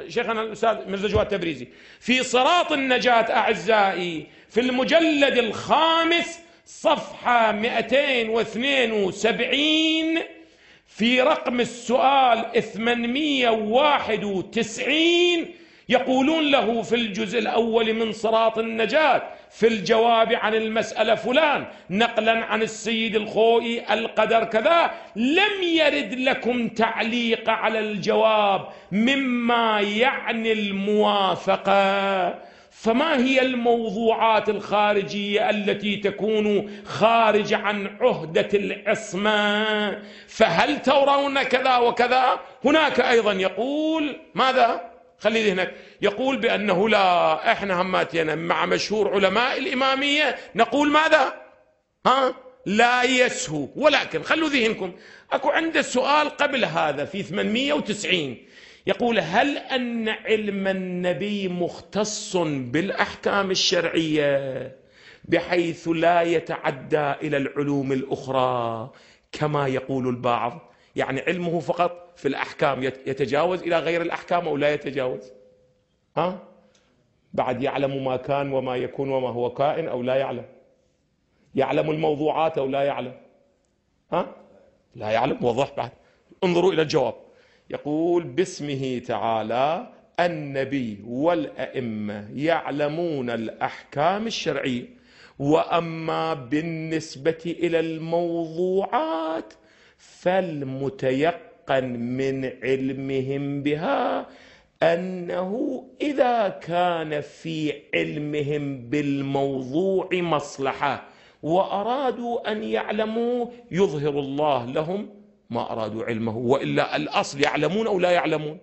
شيخنا الأستاذ مرزا جواد تبريزي في صراط النجاة أعزائي في المجلد الخامس صفحة 272 في رقم السؤال 891 يقولون له في الجزء الأول من صراط النجاة في الجواب عن المسألة فلان نقلا عن السيد الخوئي القدر كذا، لم يرد لكم تعليق على الجواب مما يعني الموافقة. فما هي الموضوعات الخارجية التي تكون خارج عن عهدة العصمة؟ فهل ترون كذا وكذا؟ هناك أيضا يقول ماذا؟ خلي ذهنك، يقول بأنه لا، احنا هماتنا مع مشهور علماء الإمامية نقول ماذا؟ لا يسهو. ولكن خلوا ذهنكم، اكو عنده سؤال قبل هذا في 890 يقول هل أن علم النبي مختص بالأحكام الشرعية بحيث لا يتعدى إلى العلوم الأخرى كما يقول البعض؟ يعني علمه فقط في الأحكام، يتجاوز إلى غير الأحكام أو لا يتجاوز؟ بعد يعلم ما كان وما يكون وما هو كائن أو لا يعلم؟ يعلم الموضوعات أو لا يعلم؟ لا يعلم. وضح بعد، انظروا إلى الجواب. يقول باسمه تعالى النبي والأئمة يعلمون الأحكام الشرعية، وأما بالنسبة إلى الموضوعات فالمتيقن من علمهم بها أنه إذا كان في علمهم بالموضوع مصلحة وأرادوا أن يعلموا يظهر الله لهم ما أرادوا علمه، وإلا الأصل يعلمون أو لا يعلمون.